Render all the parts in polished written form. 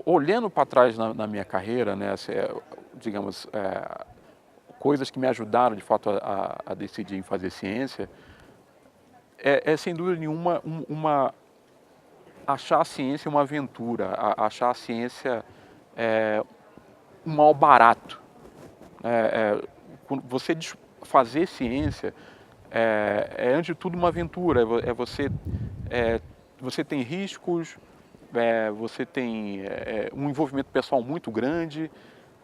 Olhando para trás na minha carreira, né, assim, digamos, coisas que me ajudaram de fato a decidir em fazer ciência, sem dúvida nenhuma achar a ciência uma aventura, achar a ciência um mal barato. Quando fazer ciência antes de tudo uma aventura, você tem riscos, você tem um envolvimento pessoal muito grande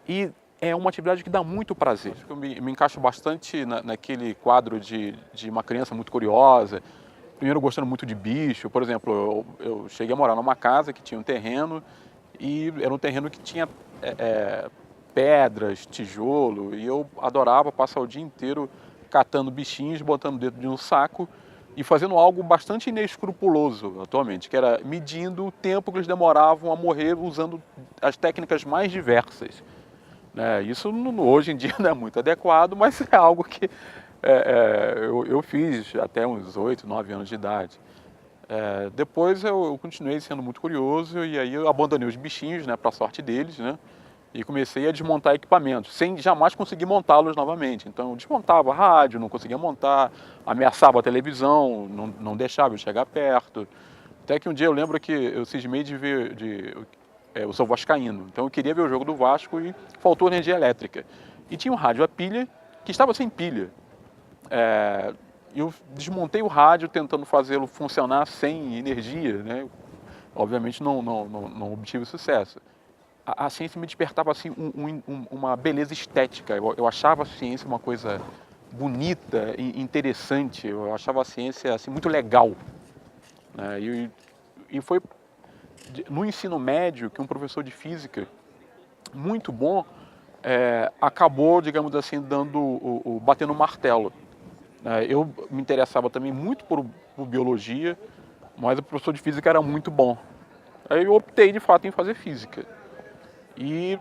e é uma atividade que dá muito prazer. Eu me encaixo bastante naquele quadro de uma criança muito curiosa, primeiro gostando muito de bicho. Por exemplo, eu cheguei a morar numa casa que tinha um terreno e era um terreno que tinha pedras, tijolo, e eu adorava passar o dia inteiro catando bichinhos, botando dentro de um saco e fazendo algo bastante inescrupuloso atualmente, que era medindo o tempo que eles demoravam a morrer usando as técnicas mais diversas. Isso hoje em dia não é muito adequado, mas é algo que eu fiz até uns 8, 9 anos de idade. Depois eu continuei sendo muito curioso e aí eu abandonei os bichinhos, né, para a sorte deles, né, e comecei a desmontar equipamentos, sem jamais conseguir montá-los novamente. Então eu desmontava rádio, não conseguia montar, ameaçava a televisão, não deixava eu chegar perto. Até que um dia eu lembro que eu cismei de ver, eu sou vascaíno, então eu queria ver o jogo do Vasco e faltou energia elétrica. E tinha um rádio a pilha que estava sem pilha. Eu desmontei o rádio tentando fazê-lo funcionar sem energia, né? Obviamente não obtive sucesso. A ciência me despertava assim uma beleza estética. Eu achava a ciência uma coisa bonita e interessante. Eu achava a ciência assim muito legal, né? E foi no ensino médio que um professor de física muito bom acabou, digamos assim, batendo o martelo. Eu me interessava também muito por biologia, mas o professor de física era muito bom. Aí eu optei de fato em fazer física. E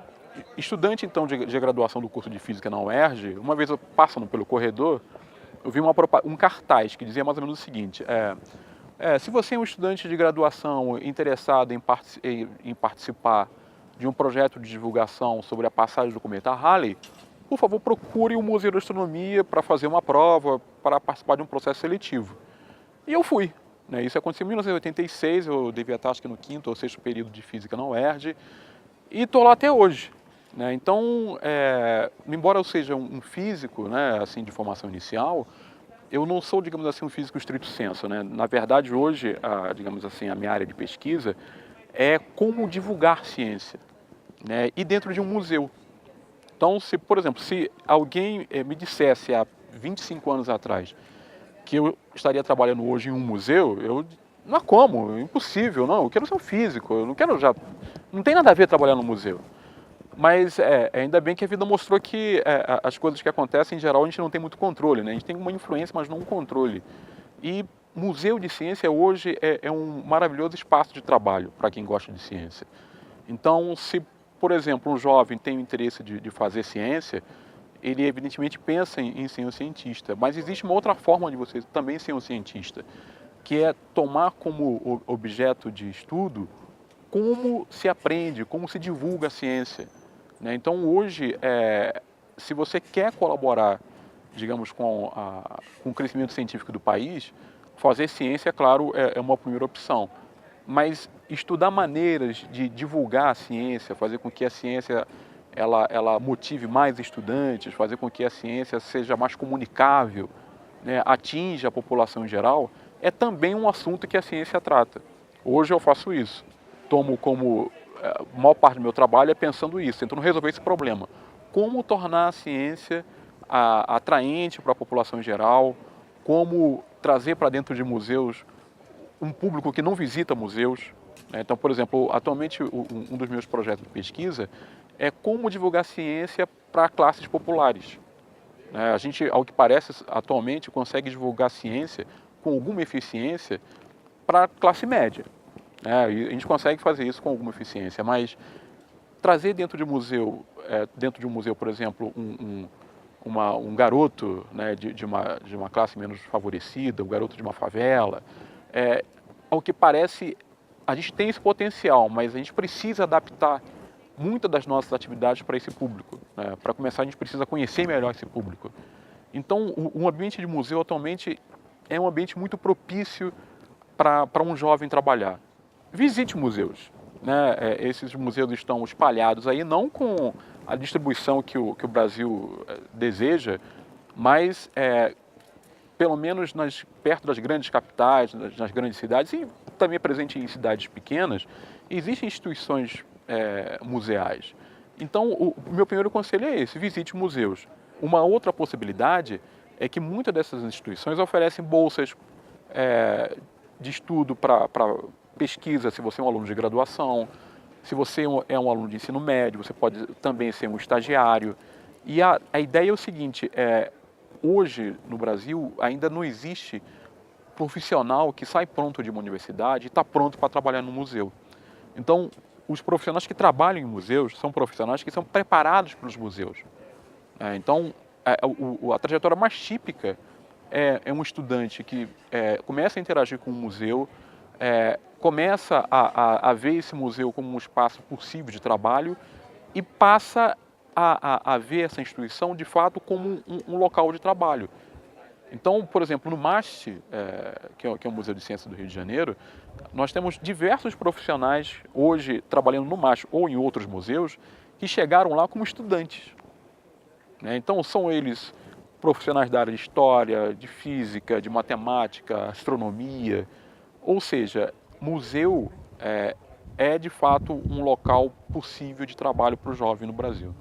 estudante então de graduação do curso de física na UERJ, uma vez eu passando pelo corredor, eu vi um cartaz que dizia mais ou menos o seguinte: se você é um estudante de graduação interessado em participar de um projeto de divulgação sobre a passagem do cometa Halley, por favor procure o Museu de Astronomia para fazer uma prova, para participar de um processo seletivo. E eu fui. Né? Isso aconteceu em 1986, eu devia estar acho que no quinto ou sexto período de física na UERJ, e estou lá até hoje. Né? Então, embora eu seja um físico, né, assim, de formação inicial, eu não sou, digamos assim, um físico estrito sensu. Né? Na verdade, hoje, digamos assim, a minha área de pesquisa é como divulgar ciência, né? E dentro de um museu. Então, por exemplo, se alguém me dissesse há 25 anos atrás que eu estaria trabalhando hoje em um museu, não há como, é impossível, não. Eu quero ser um físico, eu não quero já. Não tem nada a ver trabalhar no museu. Mas ainda bem que a vida mostrou que as coisas que acontecem, em geral, a gente não tem muito controle, né? A gente tem uma influência, mas não um controle. E museu de ciência hoje é um maravilhoso espaço de trabalho para quem gosta de ciência. Então, se, por exemplo, um jovem tem o interesse de fazer ciência, ele evidentemente pensa em ser um cientista. Mas existe uma outra forma de você também ser um cientista, que é tomar como objeto de estudo como se aprende, como se divulga a ciência. Né? Então, hoje, se você quer colaborar, digamos, com o crescimento científico do país, fazer ciência, é claro, é uma primeira opção. Mas estudar maneiras de divulgar a ciência, fazer com que a ciência ela motive mais estudantes, fazer com que a ciência seja mais comunicável, né, atinja a população em geral, é também um assunto que a ciência trata. Hoje eu faço isso. Tomo como a maior parte do meu trabalho é pensando isso, tentando resolver esse problema. Como tornar a ciência atraente para a população em geral, como trazer para dentro de museus um público que não visita museus. Então, por exemplo, atualmente um dos meus projetos de pesquisa é como divulgar ciência para classes populares. A gente, ao que parece, atualmente consegue divulgar ciência com alguma eficiência para a classe média. E a gente consegue fazer isso com alguma eficiência, mas trazer dentro de um museu, por exemplo, um garoto, né, de uma classe menos favorecida, um garoto de uma favela, ao que parece a gente tem esse potencial, mas a gente precisa adaptar muitas das nossas atividades para esse público, né? Para começar, a gente precisa conhecer melhor esse público. Então, o ambiente de museu atualmente é um ambiente muito propício para um jovem trabalhar. Visite museus, né? Esses museus estão espalhados aí, não com a distribuição que o Brasil deseja, mas pelo menos perto das grandes capitais, nas grandes cidades, e também é presente em cidades pequenas, existem instituições museais. Então, o meu primeiro conselho é esse: visite museus. Uma outra possibilidade é que muitas dessas instituições oferecem bolsas de estudo para pesquisa, se você é um aluno de graduação, se você é um aluno de ensino médio, você pode também ser um estagiário. E a ideia é o seguinte: hoje no Brasil ainda não existe profissional que sai pronto de uma universidade e está pronto para trabalhar no museu. Então, os profissionais que trabalham em museus são profissionais que são preparados para os museus. Então, a trajetória mais típica é um estudante que começa a interagir com o museu, começa a ver esse museu como um espaço possível de trabalho e passa a ver essa instituição de fato como um local de trabalho. Então, por exemplo, no MAST, que é o Museu de Ciências do Rio de Janeiro, nós temos diversos profissionais hoje trabalhando no MAST ou em outros museus que chegaram lá como estudantes. Então, são eles profissionais da área de história, de física, de matemática, astronomia. Ou seja, museu é de fato um local possível de trabalho para o jovem no Brasil.